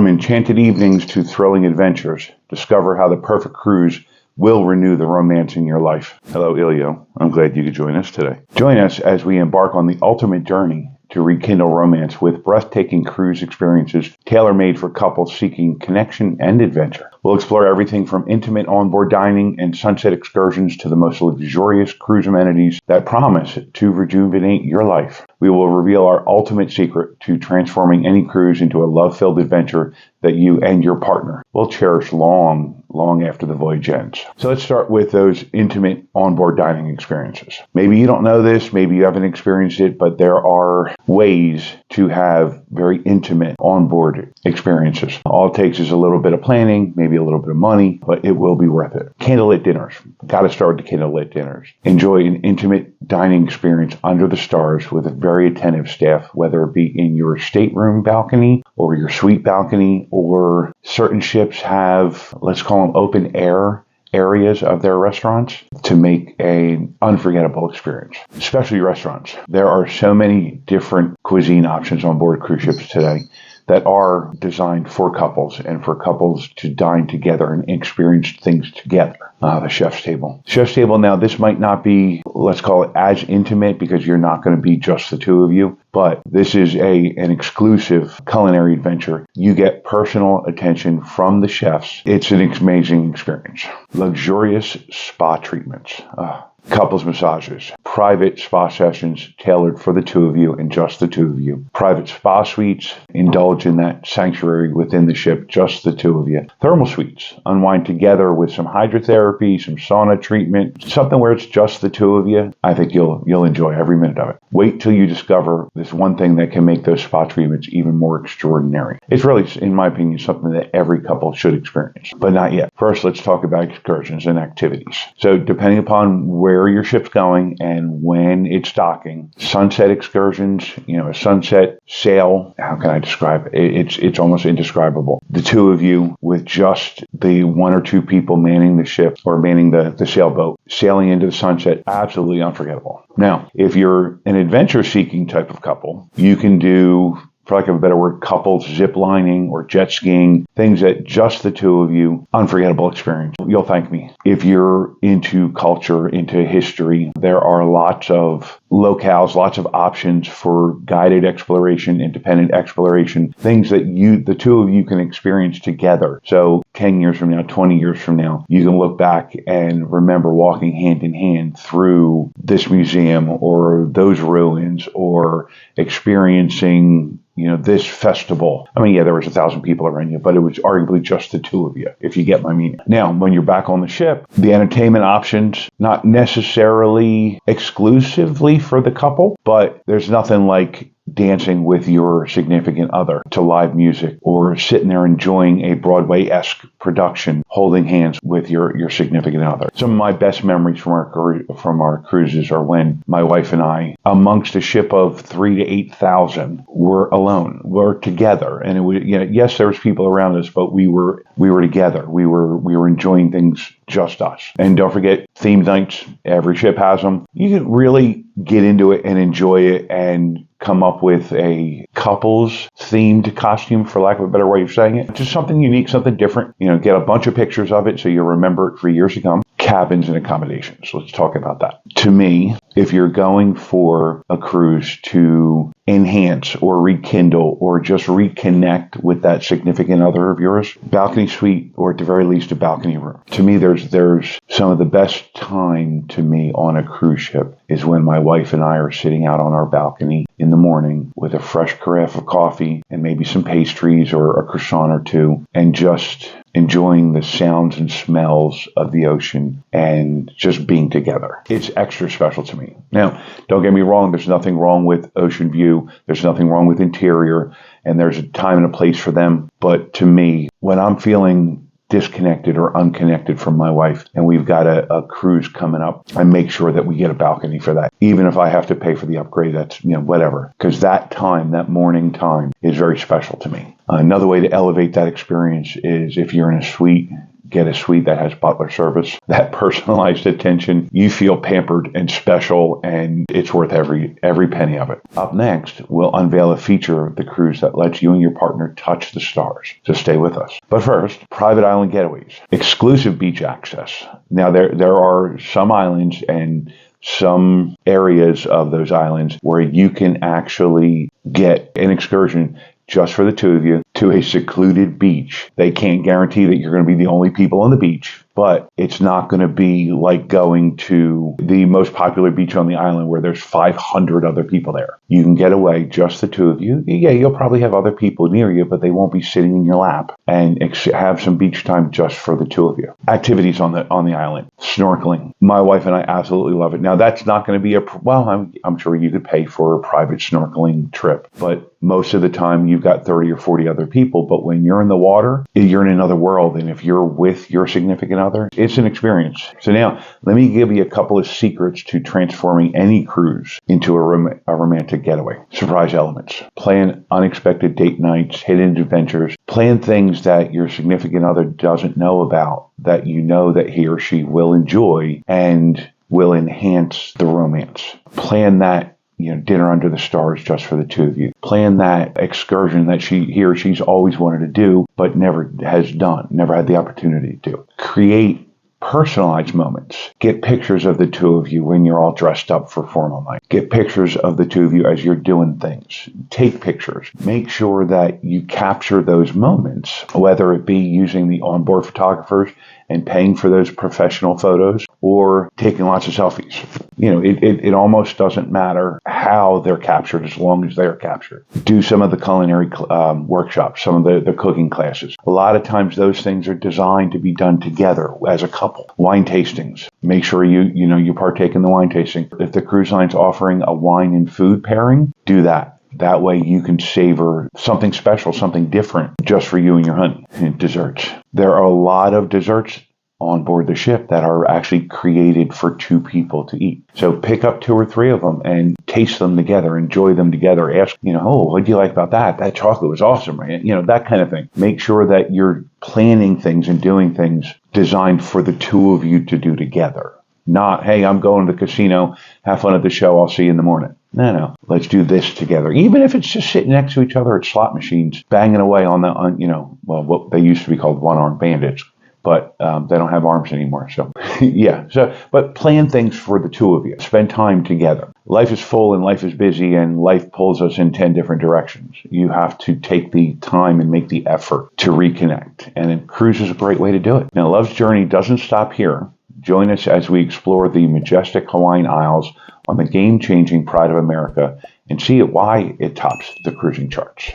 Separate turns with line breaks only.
From enchanted evenings to thrilling adventures, discover how the perfect cruise will renew the romance in your life. Hello, Ilio. I'm glad you could join us today. Join us as we embark on the ultimate journey to rekindle romance with breathtaking cruise experiences tailor-made for couples seeking connection and adventure. We'll explore everything from intimate onboard dining and sunset excursions to the most luxurious cruise amenities that promise to rejuvenate your life. We will reveal our ultimate secret to transforming any cruise into a love-filled adventure that you and your partner will cherish long after the voyage ends. So let's start with those intimate onboard dining experiences. Maybe you don't know this, maybe you haven't experienced it, but there are ways to have very intimate onboard experiences. All it takes is a little bit of planning, maybe a little bit of money, but it will be worth it. Candlelit dinners. Got to start with the candlelit dinners. Enjoy an intimate dining experience under the stars with a very attentive staff, whether it be in your stateroom balcony or your suite balcony, or certain ships have, let's call them open air areas of their restaurants to make an unforgettable experience, especially restaurants. There are so many different cuisine options on board cruise ships today that are designed for couples and for couples to dine together and experience things together. The chef's table. Chef's table, now this might not be, let's call it as intimate because you're not going to be just the two of you, but this is an exclusive culinary adventure. You get personal attention from the chefs. It's an amazing experience. Luxurious spa treatments. Couples massages, private spa sessions tailored for the two of you and just the two of you. Private spa suites, indulge in that sanctuary within the ship, just the two of you. Thermal suites, unwind together with some hydrotherapy, some sauna treatment, something where it's just the two of you. I think you'll enjoy every minute of it. Wait till you discover this one thing that can make those spa treatments even more extraordinary. It's really, in my opinion, something that every couple should experience, but not yet. First, let's talk about excursions and activities. So depending upon where your ship's going and when it's docking, sunset excursions, a sunset sail, how can I describe it? It's almost indescribable. The two of you with just the one or two people manning the ship or manning the sailboat, sailing into the sunset, absolutely unforgettable. Now, if you're an adventure-seeking type of couple, you can do, for lack of a better word, couples zip lining or jet skiing, things that just the two of you, unforgettable experience. You'll thank me. If you're into culture, into history, there are lots of locales, lots of options for guided exploration, independent exploration, things that the two of you can experience together. So 10 years from now, 20 years from now, you can look back and remember walking hand in hand through this museum or those ruins or experiencing this festival. I mean, yeah, there was 1,000 people around you, but it was arguably just the two of you, if you get my meaning. Now, when you're back on the ship, the entertainment options, not necessarily exclusively for the couple, but there's nothing like dancing with your significant other to live music or sitting there enjoying a Broadway-esque production, holding hands with your significant other. Some of my best memories from our cruises are when my wife and I, amongst a ship of 3,000 to 8,000, were alone. We're together, and it was, yes, there was people around us, but we were together. We were enjoying things just us. And don't forget theme nights. Every ship has them. You can really get into it and enjoy it and come up with a couples themed costume, for lack of a better way of saying it. Just something unique, something different. Get a bunch of pictures of it so you'll remember it for years to come. Cabins and accommodations. Let's talk about that. To me, if you're going for a cruise to enhance or rekindle or just reconnect with that significant other of yours, balcony suite, or at the very least a balcony room. To me, there's some of the best time to me on a cruise ship is when my wife and I are sitting out on our balcony in the morning with a fresh carafe of coffee and maybe some pastries or a croissant or two, and just enjoying the sounds and smells of the ocean and just being together. It's extra special to me. Now, don't get me wrong, there's nothing wrong with ocean view. There's nothing wrong with interior, and there's a time and a place for them. But to me, when I'm feeling disconnected or unconnected from my wife and we've got a cruise coming up, I make sure that we get a balcony for that. Even if I have to pay for the upgrade, that's, whatever. Because that time, that morning time is very special to me. Another way to elevate that experience is if you're in a suite, get a suite that has butler service, that personalized attention. You feel pampered and special, and it's worth every penny of it. Up next, we'll unveil a feature of the cruise that lets you and your partner touch the stars. So stay with us. But first, private island getaways, exclusive beach access. Now, there are some islands and some areas of those islands where you can actually get an excursion just for the two of you to a secluded beach. They can't guarantee that you're going to be the only people on the beach, but it's not going to be like going to the most popular beach on the island where there's 500 other people there. You can get away, just the two of you. Yeah, you'll probably have other people near you, but they won't be sitting in your lap, and have some beach time just for the two of you. Activities on the island. Snorkeling. My wife and I absolutely love it. Now, that's not going to be I'm sure you could pay for a private snorkeling trip, but most of the time you've got 30 or 40 other people, but when you're in the water, you're in another world. And if you're with your significant other, it's an experience. So now let me give you a couple of secrets to transforming any cruise into a romantic getaway. Surprise elements. Plan unexpected date nights, hidden adventures. Plan things that your significant other doesn't know about, that you know that he or she will enjoy and will enhance the romance. Plan that dinner under the stars just for the two of you. Plan that excursion that he or she's always wanted to do, but never has done, never had the opportunity to do. Create personalized moments. Get pictures of the two of you when you're all dressed up for formal night. Get pictures of the two of you as you're doing things. Take pictures. Make sure that you capture those moments, whether it be using the onboard photographers and paying for those professional photos, or taking lots of selfies. It almost doesn't matter how they're captured as long as they're captured. Do some of the culinary workshops, some of the cooking classes. A lot of times those things are designed to be done together as a couple. Wine tastings. Make sure you partake in the wine tasting. If the cruise line's offering a wine and food pairing, do that. That way you can savor something special, something different just for you and your honey. And desserts. There are a lot of desserts on board the ship that are actually created for two people to eat. So pick up 2 or 3 of them and taste them together, enjoy them together. Ask, what do you like about that? That chocolate was awesome, right? That kind of thing. Make sure that you're planning things and doing things designed for the two of you to do together. Not, hey, I'm going to the casino, have fun at the show, I'll see you in the morning. No, let's do this together. Even if it's just sitting next to each other at slot machines, banging away on what they used to be called one-armed bandits. But they don't have arms anymore. So, yeah. But plan things for the two of you. Spend time together. Life is full and life is busy, and life pulls us in 10 different directions. You have to take the time and make the effort to reconnect. And a cruise is a great way to do it. Now, Love's journey doesn't stop here. Join us as we explore the majestic Hawaiian Isles on the game-changing Pride of America and see why it tops the cruising charts.